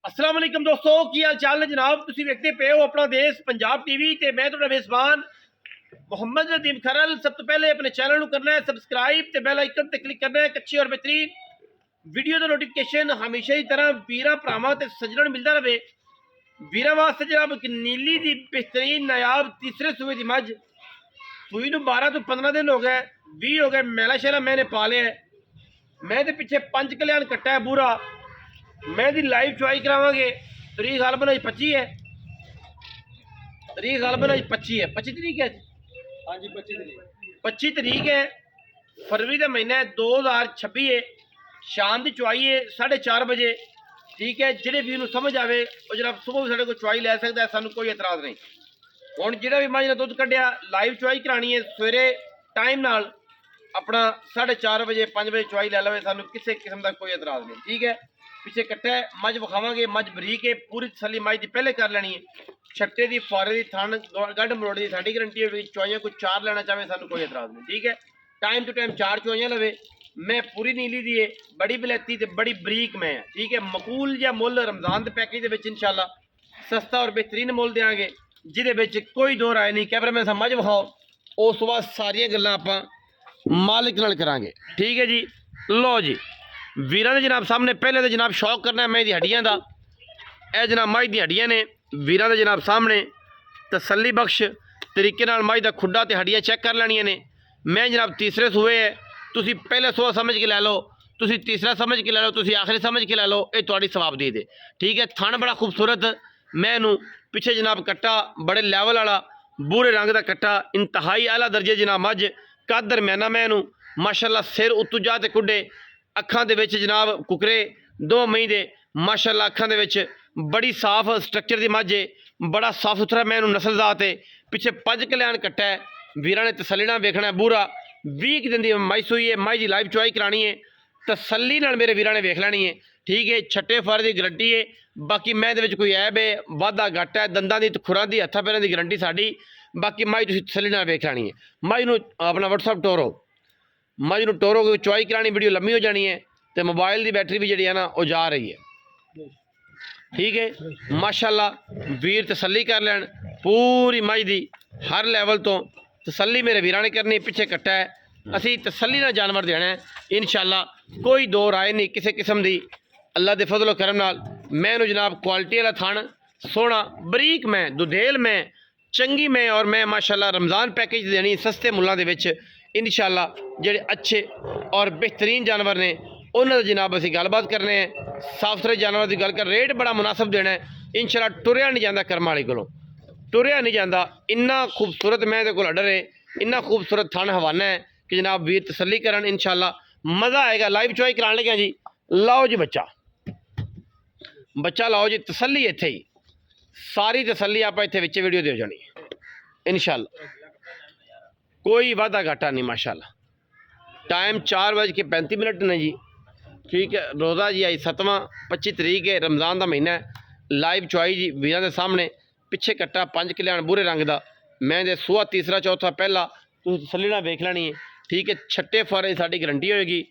अस्सलाम वालेकुम दोस्तों की हाल चाल है जनाब। तुम देखते पे हो अपना देश पंजाब टीवी ते मैं तुहाडा मेज़बान मोहम्मद नदीम खरल। सब तो पहले अपने चैनल को करना है सबसक्राइब ते बेल आइकन ते क्लिक करना है। एक अच्छी और बेहतरीन वीडियो का नोटिफिकेशन हमेशा ही तरह वीर भरावां ते सज्जणां नूं मिलता रहे। वीरां वास्ते जनाब एक नीली दी बेहतरीन नायाब तीसरे सूबे की मझ सूई नूं 12 तो 15 दिन हो गए, 20 हो गए। मैला शैला मैंने पा लिया है। मैं ते पिछे पंच कल्याण कट्टा है बूरा। मैं दी लाइव चुआई करावांगे। तरीक गालबन अज 25 है। तरीक गालबन अज 25 है। 25 तरीक है। हाँ जी 25 तरीक है फरवरी का महीना है 2026 है। शाम की चुआई है 4:30 बजे। ठीक है, जेडे भी समझ आए वो जनाब सुबह भी साढ़े को चुआई लै सकता है, सानू कोई एतराज नहीं। हुण जेड़ा भी मझ ने दुध कढ़िया लाइव चुआई करानी है सवेरे टाइम नाल अपना 4:30 बजे 5 बजे चुआई लै लवे, सानू किसी किस्म का कोई एतराज नहीं। ठीक है, पिछे कट्टा है मझ विखावांगे। मझ बरीक है, पूरी तसली मझ की पहले कर लेनी है। छट्टे की फारे की थन गढ़ मरोड़ी की साड़ी गारंटी है। चुआइयां कोई 4 लेना चाहे सानू कोई एतराज नहीं। ठीक है, टाइम टू टाइम 4 चुआइयां लवे। मैं पूरी नीली दी है, बड़ी बलैती ते बड़ी बरीक मैं है। ठीक है, मकूल या मुल रमजान के पैकेज के इंशाल्लाह सस्ता और बेहतरीन मुल देंगे जिदे कोई दो राय नहीं। कैमरा मैं मझ विखाओ, उस बाद सारिया गल्लां आपां मालिक नाल करांगे। ठीक है जी, लो जी वीरां दे जनाब सामने पहले तो जनाब शौक करना है मैं दी हड्डियां दा। ए जनाब मझ दी हड्डियां ने वीरां दे जनाब सामने तसल्ली बख्श तरीके नाल मझ दा खुड्डा ते हड्डियां चेक कर लैनियां ने। मैं जनाब तीसरे सूए है, तुसी पहले सूआ समझ के लै लो, तुसी तीसरा समझ के लै लो, तुसी आखिरी समझ के लै लो, ये तुहाडी सवाब दी दे। ठीक है, थन बड़ा खूबसूरत मैं नू पिछे जनाब कट्टा बड़े लैवल वाला बूरे रंग का कट्टा इंतहाई आला दर्जे जनाब मझ कद दरम्याना मैं नू माशाल्लाह सिर उत्तू जा ते कुड्डे अखां दे विच जनाब कुकरे दो मई दे माशाल्लाह अखां दे विच बड़ी साफ स्ट्रक्चर की मझ है। बड़ा साफ सुथरा मैं नस्ल जात है। पिछे पंज कल्याण कट्टा है। वीरां ने तसल्ली नाल वेखना है। बूरा 20 दिन की मई सूई है। मई की लाइव चुआई करानी है, तसल्ली नाल मेरे वीरां ने वेख लैनी है। ठीक है, छट्टे फर की गारंटी है। बाकी मैं दे विच कोई ऐब है वाधा घट है दंदां की खुरां की हत्थां पैरां की गारंटी साडी। बाकी मई तुसीं तसल्ली नाल वेख लैनी है। मई नूं अपना व्हाट्सअप टोरो, मझ नूं टोरो कोई चुआई करानी वीडियो लम्मी हो जानी है तो मोबाइल की बैटरी भी जी है ना वो जा रही है। ठीक है, माशाल्लाह वीर तसल्ली कर लैन पूरी मझ दी हर लैवल तो तसल्ली मेरे वीरां ने करनी। पिछे कट्टा है असी तसल्ली नाल जानवर देना है इंशाल्लाह, कोई दो राय नहीं किसी किस्म की। अल्लाह के फजलो करम नाल मैं जनाब क्वालिटी वाला थान सोहना बरीक मैं दुधेल मैं चंगी मैं और मैं माशाल्लाह रमज़ान पैकेज देनी सस्ते मुल्लां दे विच इंशाल्लाह। जेडे अच्छे और बेहतरीन जानवर ने उन्होंने जनाब असी गलबात करने हैं। साफ सुथरे जानवर की गल कर रेट बड़ा मुनासिब देना है इंशाल्लाह। टुरिया नहीं जाता कर्म वाले को, टुरिया नहीं जाता। इन्ना खूबसूरत मैं को अडर है, इन्ना खूबसूरत थान हवाना है कि जनाब वीर तसल्ली करन इंशाल्लाह मज़ा आएगा। लाइव चुआई कराने लगे जी, लाओ जी बच्चा बच्चा लाओ जी, तसल्ली इत्थे ही सारी तसल्ली आप इत्थे विच वीडियो दे जानी इंशाल्लाह, कोई वादा घाटा नहीं माशाल्लाह। टाइम 4:35 ने जी। ठीक है, रोज़ा जी आई 7वां 25 तरीक है रमज़ान का महीना है। लाइव चुआई जी वीरां दे सामने पिछे कट्टा पंज कल्याण बूरे रंग का मैं दे सूआ तीसरा चौथा पहला तुसीं तसल्ली नाल वेख लैनी है। ठीक है, छट्टे फारे साडी गारंटी होएगी।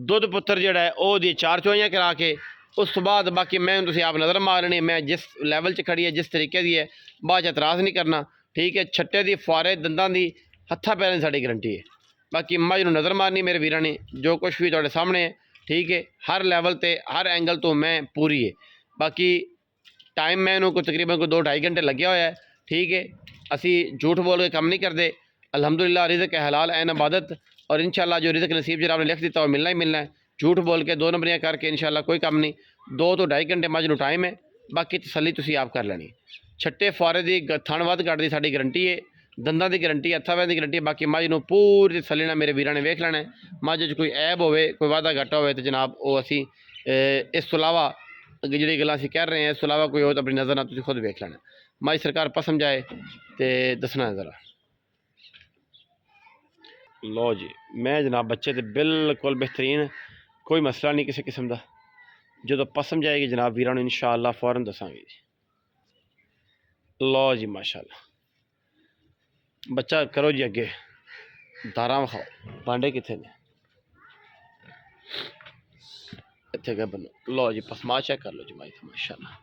दुध पुत्र जिहड़ा है वो दी 4 चुआइयां करा के उस तो बाद बाकी मैं तुसीं आप नज़र मारनी मैं जिस लैवल च खड़ी है जिस तरीके की है बाद एतराज़ नहीं करना। ठीक है, छट्टे की फारे दंदां की हत्थां पैरां की साडी गारंटी है। बाकी मझ नूं नज़र मारनी मेरे वीरां ने जो कुछ भी तुहाडे सामने है। ठीक है, हर लैवल ते हर एंगल तो मैं पूरी है। बाकी टाइम मैं कोई तकरीबन कोई 2-2.5 घंटे लग्या होया है। ठीक है, असी झूठ बोल के कम नहीं करते। अल्हम्दुलिल्लाह रिज़्क़ है हलाल ऐन इबादत और इंशाल्लाह जो रिज़्क़ नसीब जरा आपने लिख दिता वो मिलना ही मिलना है। झूठ बोल के 2 नंबरियाँ करके इंशाल्लाह कोई कम नहीं। 2 तो 2.5 घंटे मझ नूं टाइम है। बाकी तसल्ली तुसीं आप कर लैनी। छट्टे फारे की थण वध घट की साडी गारंटी है, दंदां की गारंटी हत्थां पैरां की गारंटी। बाकी मझ नूं पूरी तसल्ली नाल मेरे वीरां ने वेख लैना है। मझ च कोई ऐब होवे कोई वाधा घाटा होवे तो जनाब वो असी इस तो इलावा जी गल्लां असीं कह रहे हैं इस तो इलावा कोई हो तो अपनी नज़र नाल तुसीं खुद वेख लैना। मझ सरकार पसंद जाए तो दसना है ज़रा। लो जी मैं जनाब बच्चे तो बिल्कुल बेहतरीन, कोई मसला नहीं किसी किस्म का। जो तो पसंद जाएगी जनाब वीरां नूं इंशाअल्लाह फौरन दसांगे जी। लो जी माशाअल्लाह बच्चा करो जी अगे दारां विखाओ, भांडे कित्थे ने। इत्थे गै बनो। लो जी पसमा चेक कर लो जी माई माशाल्लाह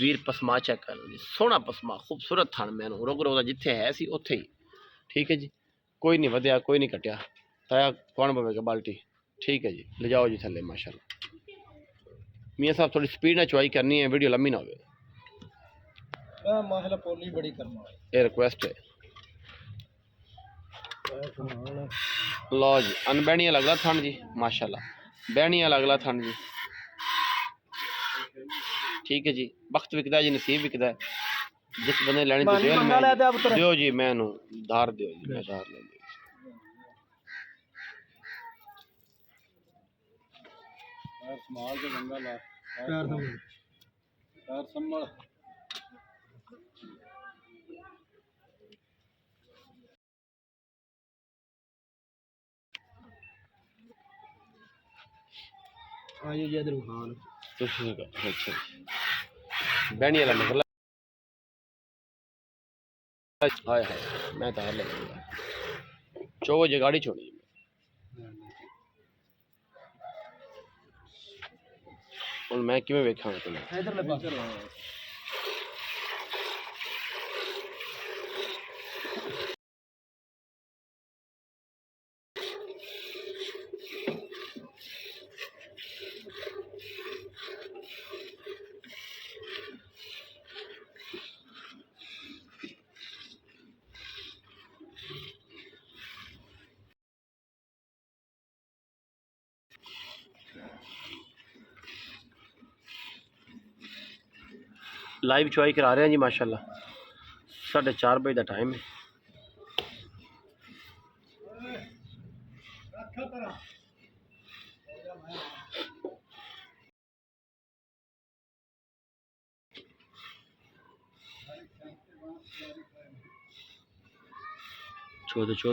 वीर पसमा चेक कर लो जी सोहना पसमा खूबसूरत थन मैनू रुक रोक जिथे है सी उत्थे ही ठीक है जी कोई नहीं वध्या कोई नहीं कटिया ताया कौन पवेगा बाल्टी ठीक है जी ले जाओ जी थले माशाल्लाह मियाँ साहब थोड़ी स्पीड ना चुआई करनी है वीडियो लंबी ना हो माशाल्लाह पोली बड़ी करना ये रिक्वेस्ट है लो जी अनबैनिया लगला थन जी माशाल्लाह बैनिया लगला थन जी ठीक है जी वक्त विकदा जी नसीब विकदा जिस बंदे लैनी तो दियो जी मैनू धार दियो जी मैं धार ले संभाल के गंगा ला पैर संभाल आइए जी इधर खान अच्छा बैनी वाला मसला हाय हाय मैं तार ले चो जे गाड़ी छोड़ी और मैं किवें वेखांगा तुम्हें इधर ले लाइव चुआई करा रहे हैं जी माशाल्लाह 4:30 बजे का टाइम है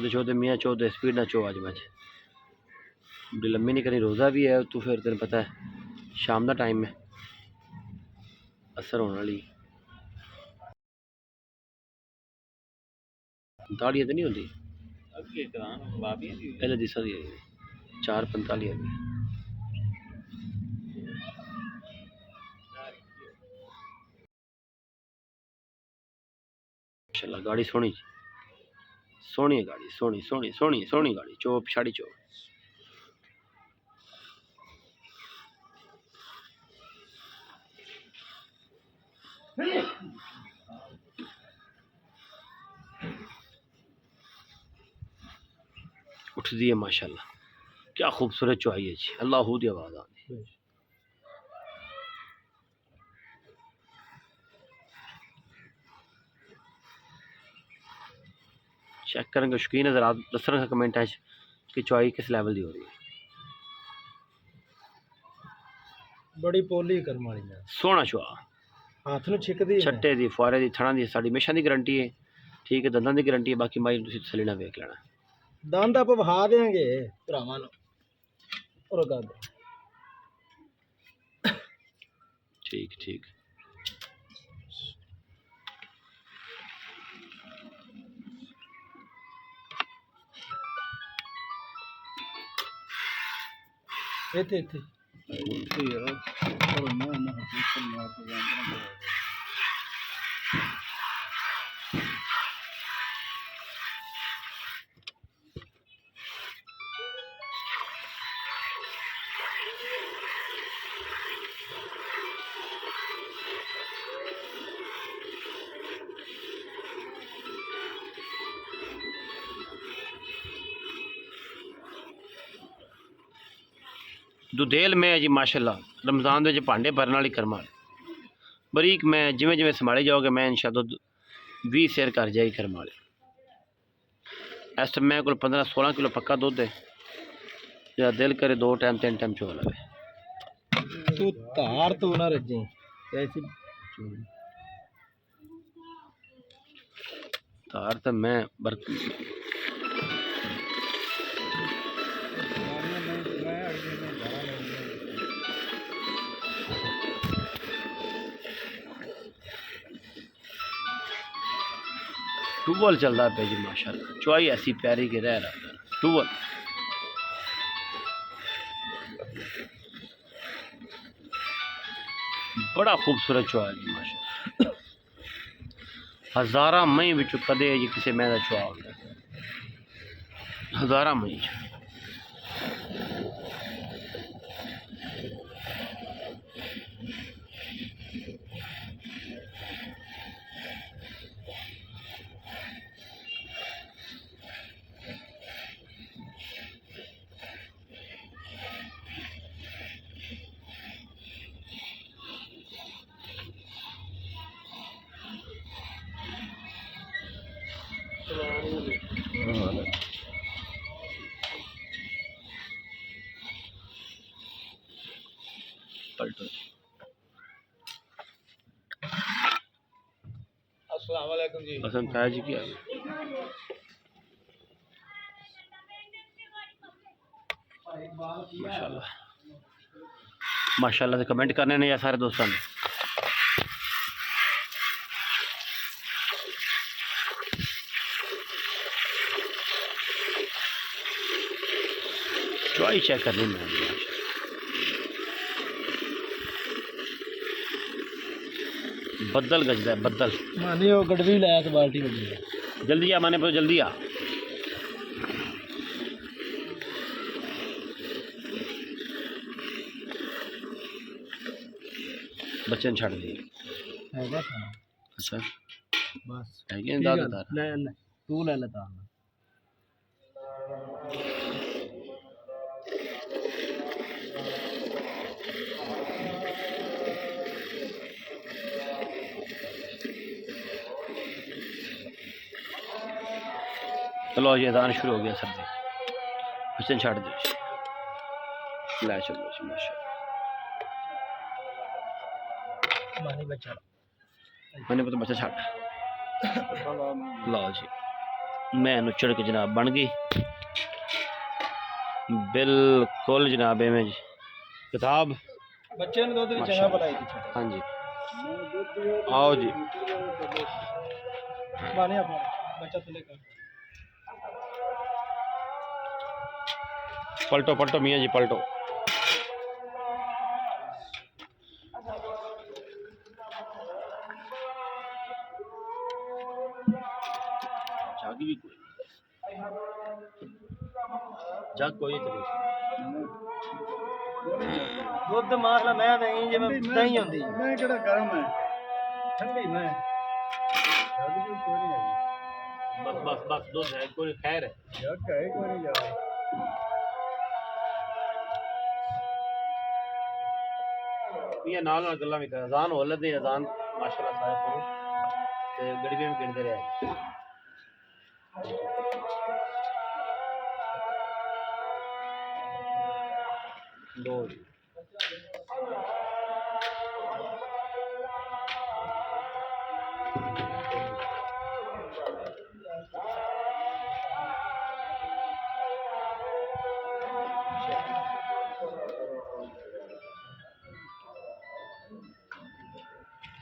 चौदह मियाँ 14 स्पीड ना चो आज मैं बड़ी लम्बी नहीं करनी रोज़ा भी है तो फिर तेन पता है शाम का टाइम है असर होने वाली दाड़ियाँ तो नहीं होती पहले दिसा दी 4:45 माशाल्लाह गाड़ी सोहनी सोहनी है गाड़ी सोहनी सोहनी सोहनी सोहनी गाड़ी चोप छाड़ी चोप उठती है माशाल्लाह क्या खूबसूरत चुआई है जी अल्लाह दी आवाज़ आती चेक करेंगे शौकीन नजर आप दसन कमेंट है कि चुआई किस लेवल की हो रही है बड़ी पोली करम वाली सोहना चुआ हाथ ਨੂੰ ਛਿੱਕਦੀ ਛੱਟੇ ਦੀ ਫੁਆਰੇ ਦੀ ਥਣਾ ਦੀ ਸਾਡੀ ਹਮੇਸ਼ਾ ਦੀ ਗਾਰੰਟੀ ਹੈ ਠੀਕ ਹੈ ਦੰਦਾਂ ਦੀ ਗਾਰੰਟੀ ਹੈ ਬਾਕੀ ਮਾਈ ਤੁਸੀਂ ਤਸੱਲੀ ਨਾਲ ਵੇਖ ਲੈਣਾ ਦੰਦ ਆਪਾਂ ਵਹਾ ਦੇਾਂਗੇ ਭਰਾਵਾਂ ਨੂੰ ਔਰ ਗੱਲ ठीक ठीक ਇੱਥੇ ਇੱਥੇ ਯਾਰ ਪਰ ਨਾ ਨਾ ਹਸਨ ਮਾਰ ਕੇ ਜਾਂਦੇ ਨਾ दुधेल में जी माशाल्लाह रमज़ान के भांडे भरने वाली कर्म बरीक मैं जिमें जिमें संभाले जाओगे मैं इंशाअल्लाह दुध 20 शेयर कर जाएगी कर्म वाले इस टाइम मैं को 15-16 किलो पक्का दुध है या दिल करे 2 टाइम 3 टाइम चो लगे तू धार तो ना रजे ऐसी धार तो मैं ट्यूबवेल चलता पे जी माशाल्लाह चुआई ऐसी प्यारी के रह रहा ट्यूबवेल बड़ा खूबसूरत चुआ है जी माशा। हज़ारा मई विचों कदे जी किसी मैं का चुआ होंदा हज़ारा मई पलटो। अस्सलाम वालेकुम जी। पसंद खाया जी क्या माशाल्लाह माशाल्लाह से कमेंट करने ने या सारे दोस्तों ने। चॉइस चेक करनी मैं बदल गजदा है बदल मानी वो गडवी लाया तो बाल्टी बनी है। जल्दी आ माने पर जल्दी आ बच्चे ने छड़ दिए है बस हाँ अच्छा बस है कि दादा ले ले तू ले लेता चलो जी अजान शुरू हो गया सर्दी बच्चे छड़ दे ला चलो जी माशाल्लाह मानी बच्चा मैंने पता बच्चा छड़ लो जी मैं चढ़ के जनाब बन गई बिल्कुल जनाब में जी किताब बच्चे ने दूध भी चंगा बनाई थी। हाँ जी आओ जी मानी अपना बच्चा तो लेकर पलटो पलटो मियाँ जी पलटो जागी भी कोई जाग कोई दूध माखला मैं नहीं जे मैं दही होंदी मैं केड़ा गरम है ठंडी मैं बस बस बस दूध है कोई खैर है जग है कोई नहीं जावे ये नाल गल्ला भी कर अजान हो लदे अजान माशाल्लाह सारे सुनो ते गड़बी में गिनते रहे दो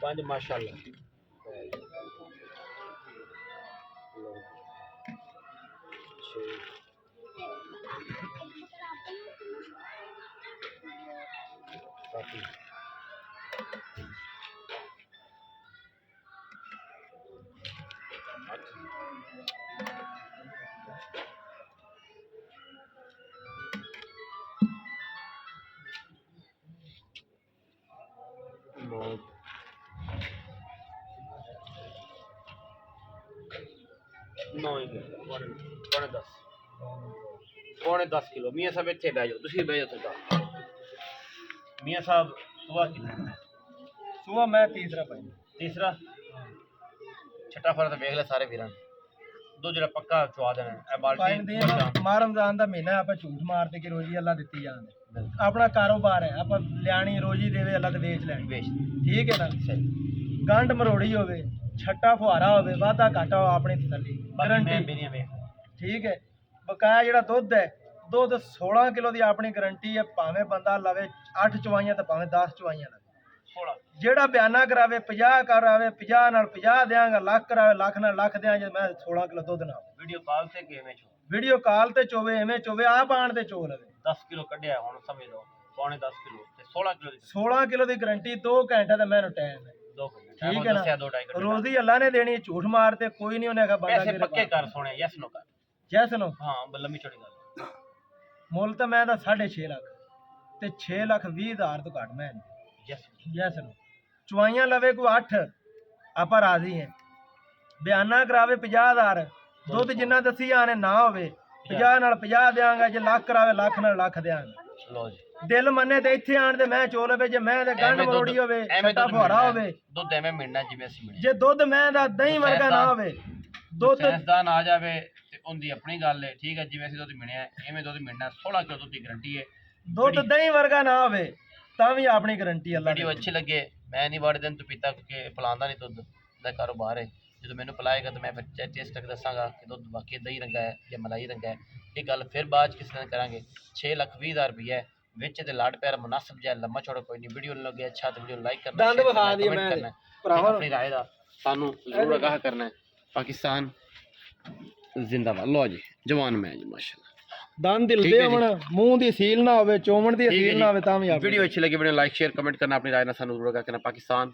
पांच माशाल्लाह पौने 10 किलो मियाँ साहब इतने बह जाओ तुम बह जाओ मियाँ साहब सुबह सुबह मैं तीसरा पाई तीसरा छठा फर देख ले सारे वीर दो जरा पक्का चुआ देना है बाल्टी मां रमजान का महीना आप झूठ मारते कि रोजी अल्लाह दी जान अपना कारोबार है आप लियानी रोजी देवे अल्लाह ते बेच लैनी बेच ठीक है ना गंढ मरोड़ी होवे छट्टा फुहारा होवे वाधा घाटा हो अपनी तसल्ली गारंटी ठीक है बकाया जेड़ा दुध है दुध 16 किलो की अपनी गारंटी है भावें बंदा लवे 8 चवाइयां तो भावें 10 चवाइयां लवे जेड़ा बयाना करावे 50 करावे 50 नाल 50 देंगा लाख करावे लाख नाल लाख देंगा मैं 16 किलो दुध ना वीडियो कॉल ते चोवे एवें चोवे आप आण ते चो लवे 10 किलो कढ़िया हुण समझ लो ਪੌਣੇ 10 ਕਿਲੋ ਤੇ 16 ਕਿਲੋ ਦੀ 16 ਕਿਲੋ ਦੀ ਗਾਰੰਟੀ 2 ਘੰਟੇ ਦਾ ਮੈਨੂੰ ਟਾਈਮ ਹੈ 2 ਘੰਟੇ ਠੀਕ ਹੈ ਨਾ ਦੱਸਿਆ 2.5 ਘੰਟੇ ਰੋਜ਼ੀ ਅੱਲਾ ਨੇ ਦੇਣੀ ਝੂਠ ਮਾਰ ਤੇ ਕੋਈ ਨਹੀਂ ਉਹਨੇ ਕਹਾ ਬੰਦਾ ਪੈਸੇ ਪੱਕੇ ਕਰ ਸੋਣੇ ਯੈਸ ਨੋ ਕਰ ਜੈਸ ਨੂੰ ਹਾਂ ਲੰਮੀ ਚੌੜੀ ਗੱਲ ਮੁੱਲ ਤਾਂ ਮੈਂ ਦਾ 6.5 ਲੱਖ ਤੇ 6 ਲੱਖ 20 ਹਜ਼ਾਰ ਤੋਂ ਘੱਟ ਮੈਂ ਯੈਸ ਜੈਸ ਨੂੰ ਚੁਆਈਆਂ ਲਵੇ ਕੋ 8 ਆਪਾਂ ਰਾਜ਼ੀ ਹਾਂ ਬਿਆਨਾ ਕਰਾਵੇ 50,000 ਦੁੱਧ ਜਿੰਨਾ ਦੱਸੀ ਆਨੇ ਨਾ ਹੋਵੇ 50 ਨਾਲ 50 ਦਿਆਂਗਾ ਜੇ ਲੱਖ ਕਰਾਵੇ ਲੱਖ ਨਾਲ ਲੱਖ ਦਿਆਂਗਾ ਲੋ ਜੀ ਦਿਲ ਮੰਨੇ ਤੇ ਇੱਥੇ ਆਣ ਤੇ ਮੈਂ ਚੋਲ ਲਵੇ ਜੇ ਮੈਂ ਤੇ ਗੰਢ ਮਰੋੜੀ ਹੋਵੇ ਛੱਟਾ ਫੁਹਾਰਾ ਹੋਵੇ ਦੁੱਧ ਐਵੇਂ ਮਿਲਣਾ ਜਿਵੇਂ ਅਸੀਂ ਮਿਲਣਾ ਜੇ ਦੁੱਧ ਮੈਂ ਦਾ ਦਹੀਂ ਵਰਗਾ ਨਾ ਹੋਵੇ ਦੁੱਧ ਸਾਇੰਸਦਾਨ ਆ ਜਾਵੇ ਤੇ ਉਹਦੀ ਆਪਣੀ ਗੱਲ ਹੈ ਠੀਕ ਹੈ ਜਿਵੇਂ ਅਸੀਂ ਦੁੱਧ ਮਿਲਿਆ ਐਵੇਂ ਦੁੱਧ ਮਿਲਣਾ 16 ਕਿਲੋ ਦੁੱਧ ਦੀ ਗਾਰੰਟੀ ਹੈ ਦੁੱਧ ਦਹੀਂ ਵਰਗਾ ਨਾ ਹੋਵੇ ਤਾਂ ਵੀ ਆਪਣੀ ਗਾਰੰਟੀ ਅੱਲਾ ਦੀ ਵੀਡੀਓ ਅੱਛੀ ਲੱਗੇ ਮੈਂ ਨਹੀਂ ਬੜੇ ਦਿਨ ਤੋਂ ਪੀਤਾ ਕਿਉਂਕਿ ਪਿਲਾਉਂਦਾ ਨਹੀਂ ਦੁੱਧ ਦਾ ਕਾਰੋਬਾਰ ਹੈ ਜਦੋਂ ਮੈਨੂੰ ਪਿਲਾਏਗਾ ਤਾਂ ਮੈਂ ਫਿਰ ਟੇਸਟ ਕਰਕੇ ਦੱਸਾਂਗਾ ਕਿ ਦੁੱਧ ਵਾਕਈ ਦਹੀਂ ਰੰਗਾ ਹੈ ਜਾਂ ਮਲਾਈ ਰੰਗਾ ਹੈ ਇਹ ਗੱਲ ਫਿਰ ਬਾਅਦ 'ਚ ਕਿਸੇ ਦਿਨ ਕਰਾਂਗੇ 6,20,000 ਰੁਪਈਆ ਹੈ ਵਿੱਚ ਤੇ ਲਾਡ ਪਿਆਰ ਮੁਨਾਸਬ ਜਿਹਾ ਲੰਮਾ ਚੌੜਾ ਕੋਈ ਨਹੀਂ ਵੀਡੀਓ ਨੂੰ ਲੱਗੇ ਅੱਛਾ ਤਾਂ ਵੀਡੀਓ ਲਾਈਕ ਕਰਨਾ ਦੰਦ ਵਿਖਾ ਦਈਏ ਮੈਂ ਭਰਾਵਾਂ ਆਪਣੀ ਰਾਏ ਦਾ ਸਾਨੂੰ ਜ਼ਰੂਰ ਆਗਾਹ ਕਰਨਾ ਹੈ ਪਾਕਿਸਤਾਨ ਜ਼ਿੰਦਾਬਾਦ ਲੋ ਜੀ ਜਵਾਨ ਮੈਂ ਜੀ ਮਾਸ਼ਾਅੱਲਾ ਦੰਦ ਦਿਲਦੇ ਹੋਣ ਮੂੰਹ ਦੀ ਸੀਲ ਨਾ ਹੋਵੇ ਚੋਮਣ ਦੀ ਸੀਲ ਨਾ ਹੋਵੇ ਤਾਂ ਵੀ ਵੀਡੀਓ ਅੱਛੀ ਲੱਗੀ ਵੀਡੀਓ ਲਾਈਕ ਸ਼ੇਅਰ ਕਮੈਂਟ ਕਰਨਾ ਆਪਣੀ ਰਾਏ ਨਾਲ ਸਾਨੂੰ ਜ਼ਰੂਰ ਆਗਾਹ ਕਰਨਾ ਪਾਕਿਸਤਾਨ